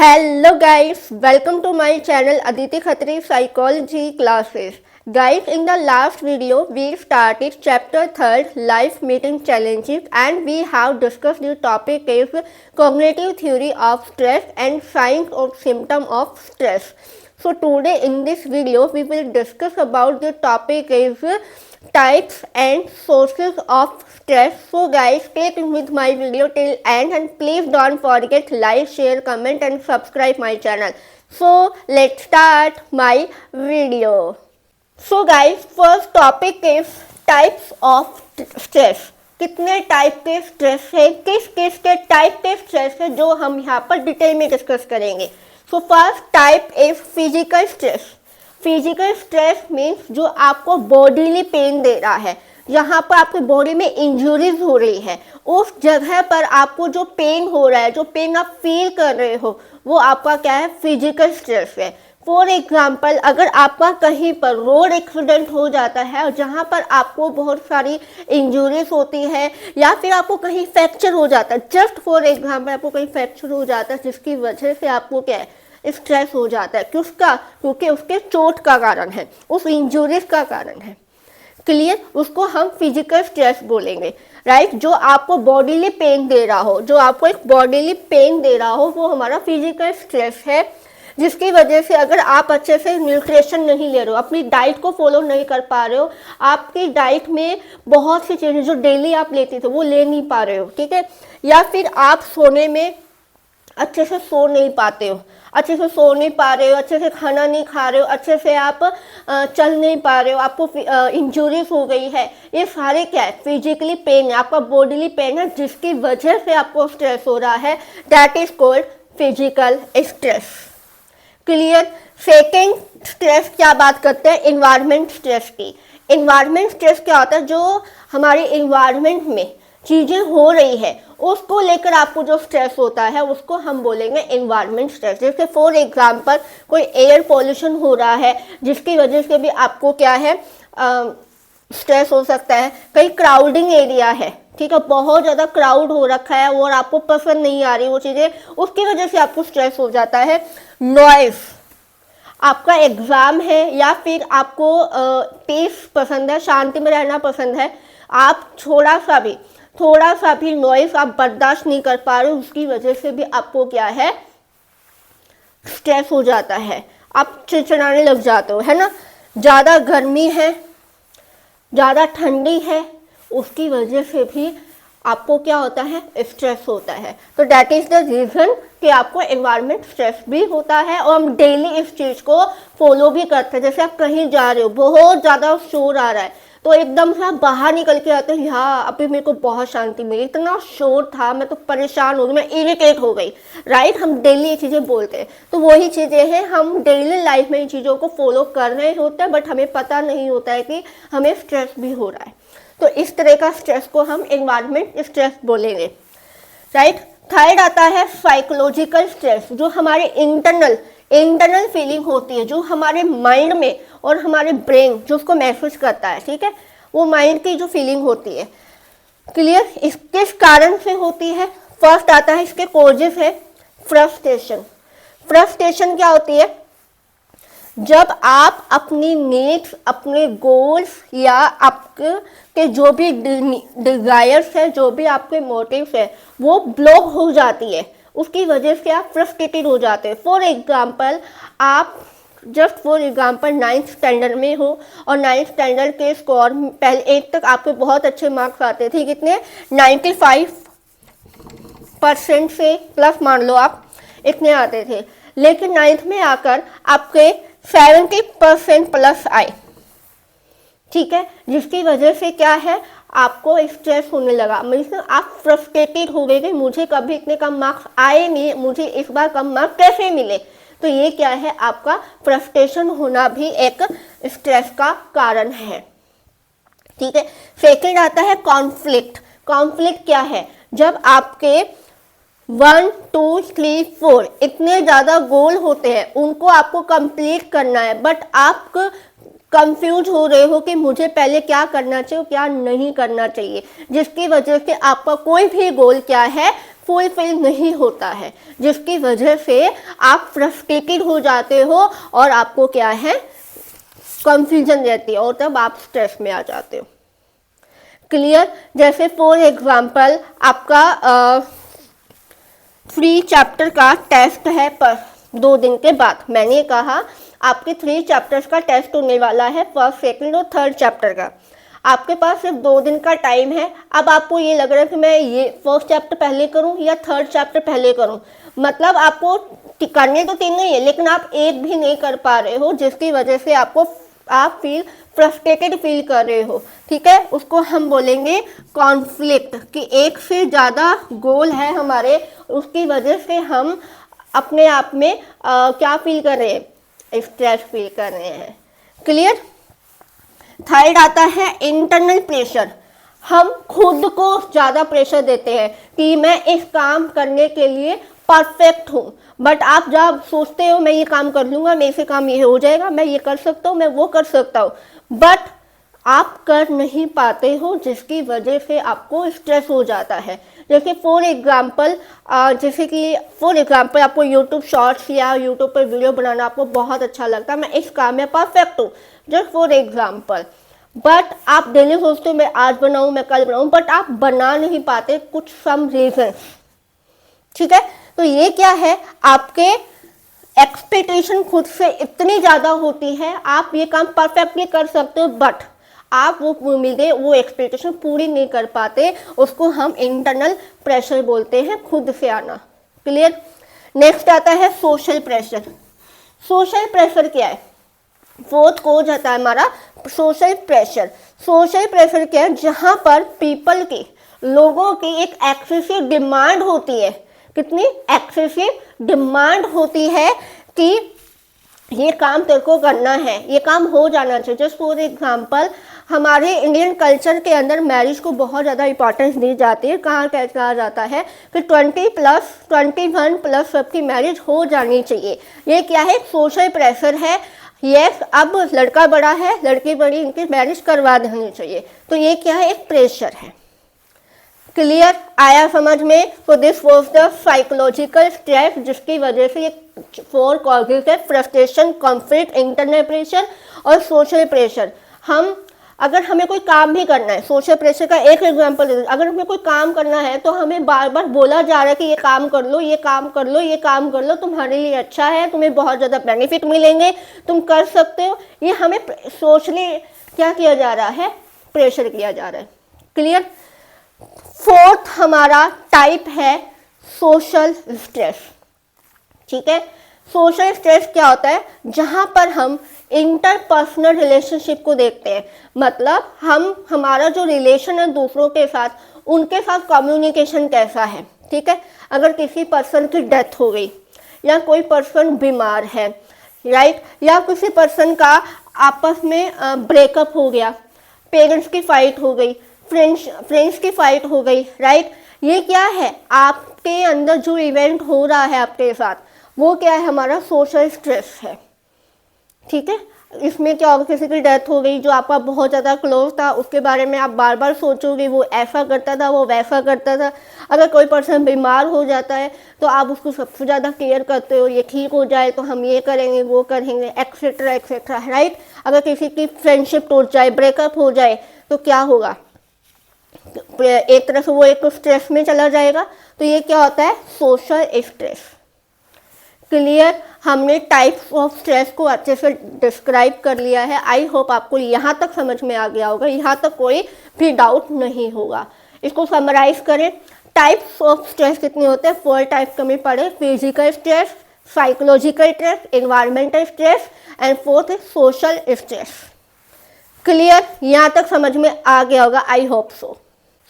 Hello guys, welcome to my channel Aditi Khatri Psychology Classes. Guys, in the last video we started chapter 3rd life meeting challenges and we have discussed the topic is cognitive theory of stress and signs or symptom of stress. So today in this video we will discuss about the topic is types and sources of stress. So guys, stay tuned with my video till end and please don't forget like, share, comment and subscribe my channel. So let's start my video. So guys, first topic is types of stress. कितने type के stress है, किस किस के type के stress है जो हम यहाँ पर डिटेल में डिस्कस करेंगे. So first type is physical stress. Physical stress means जो आपको बॉडीली पेन दे रहा है, यहाँ पर आपकी बॉडी में इंजरीज हो रही है, उस जगह पर आपको जो पेन हो रहा है, जो पेन आप फील कर रहे हो, वो आपका क्या है, फिजिकल स्ट्रेस है. फॉर एग्जाम्पल, अगर आपका कहीं पर रोड एक्सीडेंट हो जाता है और जहाँ पर आपको बहुत सारी इंजरीज होती है या फिर आपको कहीं फ्रैक्चर हो जाता है, जस्ट फॉर एग्जाम्पल आपको कहीं फ्रैक्चर हो जाता है जिसकी वजह से आपको क्या है, स्ट्रेस हो जाता है. किसका? क्योंकि उसके चोट का कारण है, उस इंजरीज का कारण है. क्लियर? उसको हम फिजिकल स्ट्रेस बोलेंगे. राइट? जो आपको बॉडीली पेन दे रहा हो, जो आपको एक बॉडीली पेन दे रहा हो, वो हमारा फिजिकल स्ट्रेस है. जिसकी वजह से अगर आप अच्छे से न्यूट्रिशन नहीं ले रहे हो, अपनी डाइट को फॉलो नहीं कर पा रहे हो, आपकी डाइट में बहुत सी चीज़ें जो डेली आप लेते थे वो ले नहीं पा रहे हो, ठीक है, या फिर आप सोने में अच्छे से सो नहीं पाते हो, अच्छे से सो नहीं पा रहे हो, अच्छे से खाना नहीं खा रहे हो, अच्छे से आप चल नहीं पा रहे हो, आपको इंजरीज हो गई है, ये सारे क्या है, फिजिकली पेन है, आपका बॉडीली पेन है, जिसकी वजह से आपको स्ट्रेस हो रहा है. That is called physical stress. Clear? Second stress क्या बात करते हैं, इन्वायरमेंट स्ट्रेस की. इन्वायरमेंट स्ट्रेस क्या होता है, जो हमारे इन्वायरमेंट में चीज़ें हो रही है उसको लेकर आपको जो स्ट्रेस होता है उसको हम बोलेंगे इन्वायरमेंट स्ट्रेस. जैसे फॉर एग्जांपल कोई एयर पोल्यूशन हो रहा है जिसकी वजह से भी आपको क्या है, स्ट्रेस हो सकता है. कहीं क्राउडिंग एरिया है, ठीक है, बहुत ज़्यादा क्राउड हो रखा है और आपको पसंद नहीं आ रही वो चीज़ें, उसकी वजह से आपको स्ट्रेस हो जाता है. नॉइस, आपका एग्ज़ाम है या फिर आपको पीस पसंद है, शांति में रहना पसंद है, आप थोड़ा सा भी नॉइस आप बर्दाश्त नहीं कर पा रहे हो, उसकी वजह से भी आपको क्या है, स्ट्रेस हो जाता है, आप चिड़चिड़ाने लग जाते हो, है ना. ज़्यादा गर्मी है, ज़्यादा ठंडी है, उसकी वजह से भी आपको क्या होता है, स्ट्रेस होता है. तो दैट इज़ द रीज़न कि आपको एनवायरनमेंट स्ट्रेस भी होता है और हम डेली इस चीज़ को फॉलो भी करते हैं. जैसे आप कहीं जा रहे हो, बहुत ज़्यादा शोर आ रहा है, तो एकदम से आप बाहर निकल के आते हैं, हाँ अभी मेरे को बहुत शांति मिली, इतना शोर था, मैं तो परेशान हो गई, मैं इरिटेट हो गई. राइट? हम डेली ये चीज़ें बोलते हैं. तो वही चीज़ें हैं, हम डेली लाइफ में इन चीज़ों को फॉलो कर रहे होते हैं, बट हमें पता नहीं होता है कि हमें स्ट्रेस भी हो रहा है. तो इस तरह का स्ट्रेस को हम एनवायरनमेंट स्ट्रेस बोलेंगे. राइट? थर्ड आता है साइकोलॉजिकल स्ट्रेस, जो हमारे इंटरनल फीलिंग होती है, जो हमारे माइंड में और हमारे ब्रेन जो उसको महसूस करता है, ठीक है, वो माइंड की जो फीलिंग होती है. क्लियर? इस किस कारण से होती है? फर्स्ट आता है, इसके कॉजेस है फ्रस्ट्रेशन. फ्रस्ट्रेशन क्या होती है? जब आप अपनी नीड्स, अपने गोल्स या आपके जो भी डिजायर्स है, जो भी आपके मोटिव्स है, वो ब्लॉक हो जाती है, उसकी वजह से आप फ्रस्ट्रेटेड हो जाते हैं. फॉर एग्जाम्पल, आप just for example 9th standard में हो और 9th स्टैंडर्ड के स्कोर पहले 8 तक आपके बहुत अच्छे मार्क्स आते थे, कितने, 95% से प्लस मान लो आप, इतने आते थे. लेकिन 9th में आकर आपके 70% प्लस आए, ठीक है, जिसकी वजह से क्या है, आपको स्ट्रेस होने लगा. मतलब आप फ्रस्ट्रेटेड हो गए कि मुझे कभी इतने कम मार्क्स आए नहीं, मुझे इस बार कम मार्क्स कैसे मिले. तो ये क्या है, आपका फ्रस्ट्रेशन होना भी एक स्ट्रेस का कारण है. ठीक है. सेकेंड आता है कॉन्फ्लिक्ट. कॉन्फ्लिक्ट क्या है? जब आपके 1, 2, 3, 4 इतने ज़्यादा गोल होते हैं, उनको आपको कंप्लीट करना है, बट आप कंफ्यूज हो रहे हो कि मुझे पहले क्या करना चाहिए क्या नहीं करना चाहिए, जिसकी वजह से आपका कोई भी गोल क्या है, फुलफिल नहीं होता है, जिसकी वजह से आप फ्रस्ट्रेटेड हो जाते हो और आपको क्या है, कंफ्यूजन रहती है और तब आप स्ट्रेस में आ जाते हो। क्लियर? जैसे फॉर एग्जाम्पल आपका 3 चैप्टर का टेस्ट है पर 2 दिन के बाद। मैंने कहा आपके 3 चैप्टर्स का टेस्ट होने वाला है, फर्स्ट, सेकंड और थर्ड चैप्टर का। आपके पास सिर्फ 2 दिन का टाइम है। अब आपको ये लग रहा है कि मैं ये फर्स्ट चैप्टर पहले करूं या थर्ड चैप्टर पहले करूं, मतलब आपको करने तो तीनों ही है लेकिन आप एक भी नहीं कर पा रहे हो, जिसकी वजह से आप फ्रस्ट्रेटेड फील कर रहे हो। ठीक है, उसको हम बोलेंगे कॉन्फ्लिक्ट, कि एक से ज़्यादा गोल है हमारे, उसकी वजह से हम अपने आप में क्या फील कर रहे हैं, स्ट्रेस फील कर रहे हैं। क्लियर? थर्ड आता है इंटरनल प्रेशर। हम खुद को ज़्यादा प्रेशर देते हैं कि मैं इस काम करने के लिए परफेक्ट हूँ, बट आप जब सोचते हो मैं ये काम कर लूँगा, मेरे से काम ये हो जाएगा, मैं ये कर सकता हूँ, मैं वो कर सकता हूँ, बट आप कर नहीं पाते हो, जिसकी वजह से आपको स्ट्रेस हो जाता है। जैसे फॉर एग्जांपल आपको यूट्यूब शॉर्ट्स या यूट्यूब पर वीडियो बनाना आपको बहुत अच्छा लगता है, मैं इस काम में परफेक्ट हूँ, जस्ट फॉर एग्जांपल, बट आप डेली सोचते हो मैं आज बनाऊँ, मैं कल बनाऊँ, बट आप बना नहीं पाते, कुछ सम रीजन। ठीक है, तो ये क्या है, आपके एक्सपेक्टेशन खुद से इतनी ज़्यादा होती है, आप ये काम परफेक्टली कर सकते हो बट आप वो उम्मीदें, वो एक्सपेक्टेशन पूरी नहीं कर पाते, उसको हम इंटरनल प्रेशर बोलते हैं, खुद से आना। क्लियर? नेक्स्ट आता है सोशल प्रेशर। सोशल प्रेशर क्या है? फोर्थ कोज आता है हमारा सोशल प्रेशर। सोशल प्रेशर क्या है? जहां पर पीपल की, लोगों की एक एक्सेसिव डिमांड होती है। कितनी एक्सेसिव डिमांड होती है कि ये काम तेरे को करना है, ये काम हो जाना चाहिए। जस्ट फॉर एग्जाम्पल, हमारे इंडियन कल्चर के अंदर मैरिज को बहुत ज़्यादा इंपॉर्टेंस दी जाती है। कहा जाता है कि 21+50 मैरिज हो जानी चाहिए। ये क्या है? सोशल प्रेशर है। यस, अब लड़का बड़ा है, लड़की बड़ी, इनकी मैरिज करवा देनी चाहिए, तो ये क्या है? एक प्रेशर है। क्लियर? आया समझ में? तो this was the psychological stress, जिसकी वजह से ये 4 कॉजेज है: फ्रस्ट्रेशन, कॉन्फ्लिक्ट, इंटरनल प्रेशर और सोशल प्रेशर। अगर हमें कोई काम भी करना है, सोशल प्रेशर का एक एग्जांपल, अगर हमें कोई काम करना है तो हमें बार बार बोला जा रहा है कि ये काम कर लो, ये काम कर लो, ये काम कर लो, तुम्हारे लिए अच्छा है, तुम्हें बहुत ज़्यादा बेनिफिट मिलेंगे, तुम कर सकते हो। ये हमें सोशली क्या किया जा रहा है? प्रेशर किया जा रहा है। क्लियर? फोर्थ हमारा टाइप है सोशल स्ट्रेस। ठीक है, सोशल स्ट्रेस क्या होता है? जहां पर हम इंटरपर्सनल रिलेशनशिप को देखते हैं, मतलब हमारा जो रिलेशन है दूसरों के साथ, उनके साथ कम्युनिकेशन कैसा है। ठीक है, अगर किसी पर्सन की डेथ हो गई या कोई पर्सन बीमार है, राइट, या किसी पर्सन का आपस में ब्रेकअप हो गया, पेरेंट्स की फाइट हो गई, फ्रेंड्स की फाइट हो गई, राइट, ये क्या है? आपके अंदर जो इवेंट हो रहा है आपके साथ, वो क्या है? हमारा सोशल स्ट्रेस है। ठीक है, इसमें क्या होगा? किसी की डेथ हो गई जो आपका बहुत ज़्यादा क्लोज था, उसके बारे में आप बार बार सोचोगे, वो ऐसा करता था, वो वैसा करता था। अगर कोई पर्सन बीमार हो जाता है तो आप उसको सबसे ज़्यादा केयर करते हो, ये ठीक हो जाए तो हम ये करेंगे, वो करेंगे, एक्सेट्रा एक्सेट्रा, राइट। अगर किसी की फ्रेंडशिप टूट जाए, ब्रेकअप हो जाए, तो क्या होगा? एक तरह से वो एक स्ट्रेस में चला जाएगा। तो ये क्या होता है? Social stress. क्लियर? हमने टाइप्स ऑफ स्ट्रेस को अच्छे से डिस्क्राइब कर लिया है। आई होप आपको यहाँ तक समझ में आ गया होगा, यहाँ तक कोई भी डाउट नहीं होगा। इसको समराइज करें, टाइप्स ऑफ स्ट्रेस कितने होते हैं? 4 टाइप कमी पड़े: physical stress, psychological stress, environmental stress and fourth social stress. Clear? यहाँ तक समझ में आ गया होगा, I hope so.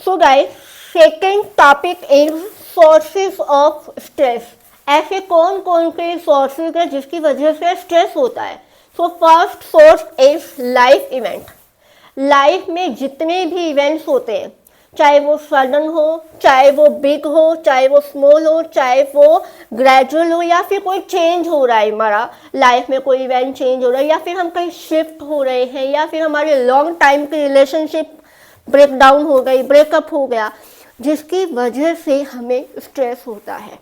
So guys, second topic is sources of stress. ऐसे कौन कौन से सोर्सेज है जिसकी वजह से स्ट्रेस होता है? So first source is life event. Life में जितने भी इवेंट्स होते हैं, चाहे वो सडन हो, चाहे वो बिग हो, चाहे वो स्मॉल हो, चाहे वो ग्रेजुअल हो, या फिर कोई चेंज हो रहा है, हमारा लाइफ में कोई इवेंट चेंज हो रहा है, या फिर हम कहीं शिफ्ट हो रहे हैं, या फिर हमारे लॉन्ग टाइम की रिलेशनशिप ब्रेक डाउन हो गई, ब्रेकअप हो गया, जिसकी वजह से हमें स्ट्रेस होता है।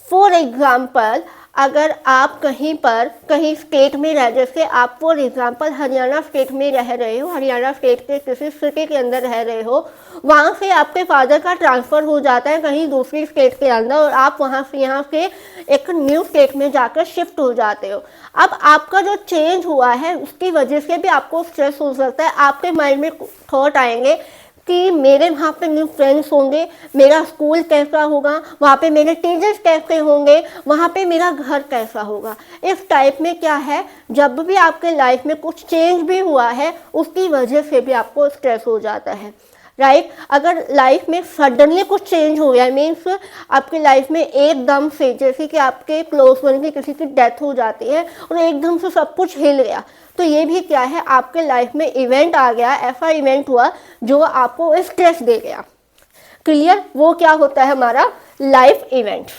फॉर एग्ज़ाम्पल, अगर आप कहीं स्टेट में रह, जैसे आप फॉर एग्ज़ाम्पल हरियाणा स्टेट में रह रहे हो, हरियाणा स्टेट के किसी सिटी के अंदर रह रहे हो, वहाँ से आपके फादर का ट्रांसफ़र हो जाता है कहीं दूसरी स्टेट के अंदर और आप वहाँ से यहाँ से एक न्यू स्टेट में जाकर शिफ्ट हो जाते हो। अब आपका जो चेंज हुआ है उसकी वजह से भी आपको स्ट्रेस हो सकता है। आपके माइंड में थॉट आएंगे कि मेरे वहाँ पे न्यू फ्रेंड्स होंगे, मेरा स्कूल कैसा होगा, वहाँ पे मेरे टीचर्स कैसे होंगे, वहाँ पे मेरा घर कैसा होगा। इस टाइप में क्या है, जब भी आपके लाइफ में कुछ चेंज भी हुआ है उसकी वजह से भी आपको स्ट्रेस हो जाता है, राइट। अगर लाइफ में सडनली कुछ चेंज हो गया, मीन्स आपकी लाइफ में एकदम से, जैसे कि आपके क्लोज वन की किसी की डेथ हो जाती है और एकदम से सब कुछ हिल गया, तो ये भी क्या है, आपके लाइफ में इवेंट आ गया, ऐसा इवेंट हुआ जो आपको स्ट्रेस दे गया। क्लियर? वो क्या होता है, हमारा लाइफ इवेंट।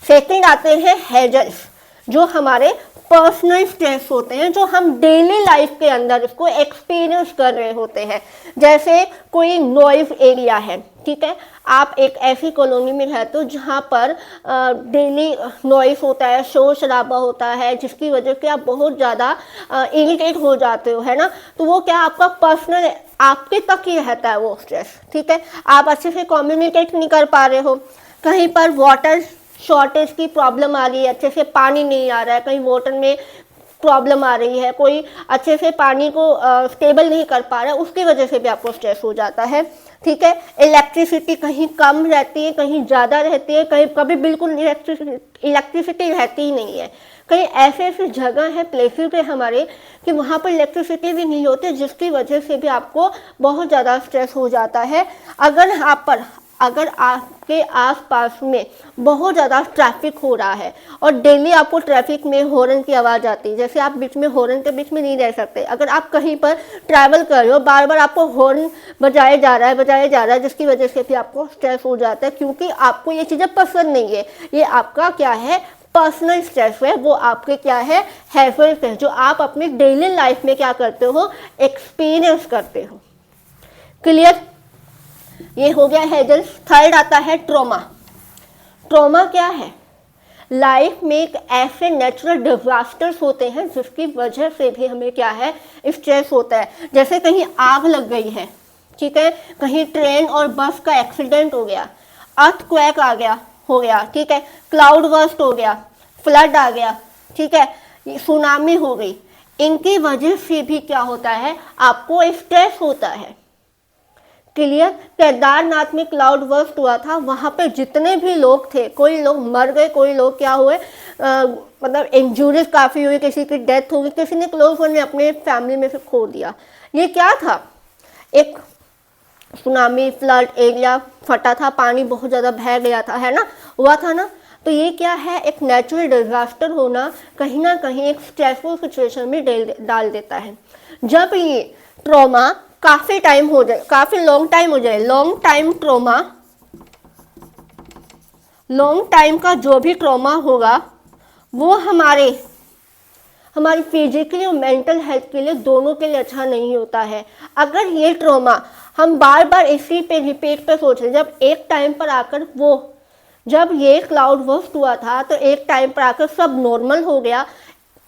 सेकंड आते हैं हैजल्स, जो हमारे पर्सनल स्ट्रेस होते हैं, जो हम डेली लाइफ के अंदर इसको एक्सपीरियंस कर रहे होते हैं। जैसे कोई नॉइज एरिया है, ठीक है, आप एक ऐसी कॉलोनी में रहते हो जहाँ पर डेली नॉइज होता है, शोर शराबा होता है, जिसकी वजह से आप बहुत ज़्यादा इरिटेट हो जाते हो, है ना। तो वो क्या, आपका पर्सनल, आपके तक ही रहता है वो स्ट्रेस, ठीक है। आप अच्छे से कम्युनिकेट नहीं कर पा रहे हो, कहीं पर वाटर शॉर्टेज की प्रॉब्लम आ रही है, अच्छे से पानी नहीं आ रहा है, कहीं वाटर में प्रॉब्लम आ रही है, कोई अच्छे से पानी को स्टेबल नहीं कर पा रहा है, उसकी वजह से भी आपको स्ट्रेस हो जाता है, ठीक है। इलेक्ट्रिसिटी कहीं कम रहती है, कहीं ज़्यादा रहती है, कहीं कभी बिल्कुल इलेक्ट्रिसिटी रहती ही नहीं है। कहीं ऐसे ऐसी जगह है, प्लेसेस है हमारे, कि वहाँ पर इलेक्ट्रिसिटी भी नहीं होती, जिसकी वजह से भी आपको बहुत ज़्यादा स्ट्रेस हो जाता है। अगर आपके आसपास में बहुत ज़्यादा ट्रैफिक हो रहा है और डेली आपको ट्रैफिक में हॉर्न की आवाज़ आती है, जैसे आप बीच में हॉर्न के बीच में नहीं रह सकते, अगर आप कहीं पर ट्रैवल कर रहे हो, बार बार आपको हॉर्न बजाया जा रहा है, जिसकी वजह से भी आपको स्ट्रेस हो जाता है, क्योंकि आपको ये चीज़ें पसंद नहीं है। ये आपका क्या है, पर्सनल स्ट्रेस है, वो आपके क्या है, हैजल्स है, जो आप अपनी डेली लाइफ में क्या करते हो, एक्सपीरियंस करते हो। क्लियर? ये हो गया हैजल्स। थर्ड आता है ट्रॉमा। ट्रॉमा क्या है, लाइफ में एक ऐसे नेचुरल डिजास्टर्स होते हैं जिसकी वजह से भी हमें क्या है, स्ट्रेस होता है। जैसे कहीं आग लग गई है, ठीक है, कहीं ट्रेन और बस का एक्सीडेंट हो गया, अर्थक्वेक हो गया, ठीक है, क्लाउड बर्स्ट हो गया, फ्लड आ गया, ठीक है, सुनामी हो गई, इनकी वजह से भी क्या होता है, आपको स्ट्रेस होता है। क्लियर? केदारनाथ में क्लाउड बर्स्ट हुआ था, वहाँ पे जितने भी लोग थे, कोई लोग मर गए, कोई लोग क्या हुए, मतलब इंजूरीज काफ़ी हुई, किसी की डेथ हो गई, किसी ने क्लोज वन ने अपने फैमिली में से खो दिया। ये क्या था, एक सुनामी, फ्लड एरिया फटा था, पानी बहुत ज़्यादा बह गया था, है ना, हुआ था ना। तो ये क्या है, एक नेचुरल डिजास्टर होना कहीं ना कहीं एक स्ट्रेसफुल सिचुएशन में डाल देता है। जब ये ट्रॉमा काफ़ी टाइम हो जाए, काफ़ी लॉन्ग टाइम हो जाए, long time trauma, long time का जो भी ट्रॉमा होगा वो हमारी फिजिकली और मेंटल हेल्थ के लिए, दोनों के लिए अच्छा नहीं होता है। अगर ये ट्रॉमा हम बार बार इसी पे रिपीट पे सोच रहे, जब एक टाइम पर आकर जब ये क्लाउड बर्स्ट हुआ था तो एक टाइम पर आकर सब नॉर्मल हो गया।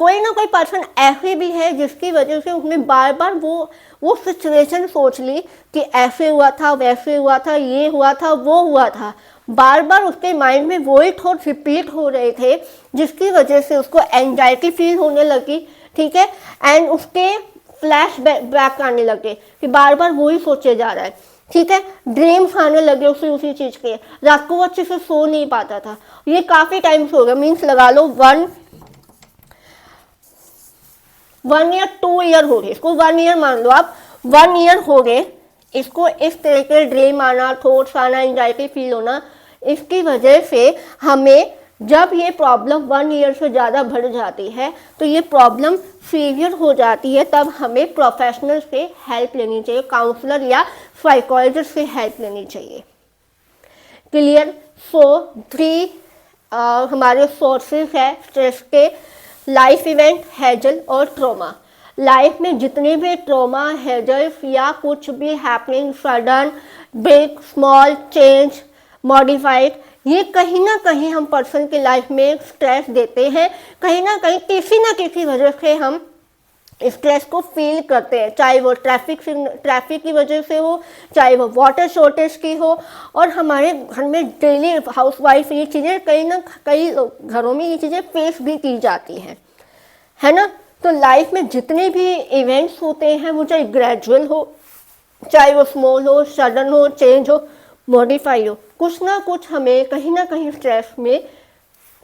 कोई ना कोई पर्सन ऐसे भी है जिसकी वजह से उसने बार बार वो सिचुएशन सोच ली कि ऐसे हुआ था, वैसे हुआ था, ये हुआ था, वो हुआ था, बार बार उसके माइंड में वही थॉट रिपीट हो रहे थे, जिसकी वजह से उसको एंजाइटी फील होने लगी, ठीक है, एंड उसके फ्लैश बैक आने लगे कि बार बार वही सोचे जा रहा है, ठीक है, ड्रीम्स आने लगे उसी चीज़ के, रात को वो अच्छे से सो नहीं पाता था। ये काफ़ी टाइम से हो गया, मीन्स लगा लो 1 ईयर 2 ईयर हो गए, इसको 1 ईयर मान लो आप, 1 ईयर हो गए इसको इस तरह के ड्रीम आना, थॉट्स आना, एंजाइटी फील होना। इसकी वजह से हमें जब ये प्रॉब्लम 1 ईयर से ज़्यादा बढ़ जाती है तो ये प्रॉब्लम सीवियर हो जाती है, तब हमें प्रोफेशनल से हेल्प लेनी चाहिए, काउंसलर या साइकोलॉजिस्ट से हेल्प लेनी चाहिए। क्लियर? सो 3 हमारे सोर्सेज है स्ट्रेस के, लाइफ इवेंट, हैजल और ट्रॉमा। लाइफ में जितने भी ट्रॉमा, हैजल या कुछ भी happening, sudden big small change modified, ये कहीं ना कहीं हम पर्सन की लाइफ में स्ट्रेस देते हैं, कहीं ना किसी वजह से हम स्ट्रेस को फील करते हैं, चाहे वो ट्रैफिक की वजह से हो, चाहे वो वाटर शॉर्टेज की हो। और हमारे घर में डेली हाउसवाइफ ये चीज़ें कई घरों में ये चीज़ें फेस भी की जाती हैं, है ना। तो लाइफ में जितने भी इवेंट्स होते हैं वो चाहे ग्रेजुअल हो, चाहे वो स्मॉल हो, सडन हो, चेंज हो, मॉडिफाई हो, कुछ ना कुछ हमें कहीं ना कहीं स्ट्रेस में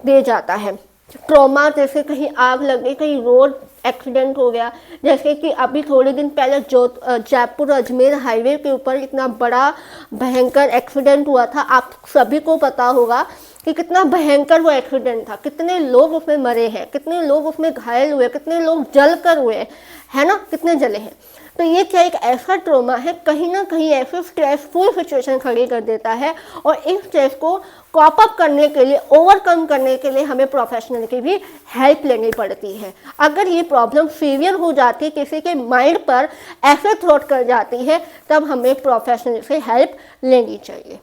दे जाता है। ट्रॉमा, जैसे कहीं आग लग गई, कहीं रोड एक्सीडेंट हो गया, जैसे कि अभी थोड़े दिन पहले जो जयपुर अजमेर हाईवे के ऊपर इतना बड़ा भयंकर एक्सीडेंट हुआ था, आप सभी को पता होगा कि कितना भयंकर वो एक्सीडेंट था, कितने लोग उसमें मरे हैं, कितने लोग उसमें घायल हुए, कितने लोग जल कर हुए है ना, कितने जले हैं। तो ये क्या एक ऐसा ट्रॉमा है, कहीं ना कहीं ऐसे स्ट्रेसफुल सिचुएशन खड़ी कर देता है, और इस स्ट्रेस को कॉप अप करने के लिए, ओवरकम करने के लिए हमें प्रोफेशनल की भी हेल्प लेनी पड़ती है। अगर ये प्रॉब्लम सीवियर हो जाती है, किसी के माइंड पर ऐसे थ्रोट कर जाती है, तब हमें प्रोफेशनल से हेल्प लेनी चाहिए।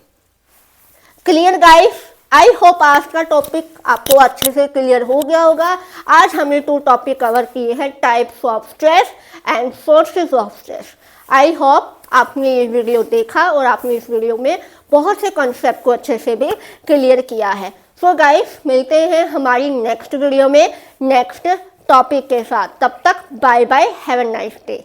क्लियर गाइस, आई होप आज का टॉपिक आपको अच्छे से क्लियर हो गया होगा। आज हमने 2 टॉपिक कवर किए हैं, types of stress and sources of stress. I hope आपने ये वीडियो देखा और आपने इस वीडियो में बहुत से कॉन्सेप्ट को अच्छे से भी क्लियर किया है। सो गाइस, मिलते हैं हमारी नेक्स्ट वीडियो में नेक्स्ट टॉपिक के साथ। तब तक bye bye, have a nice day.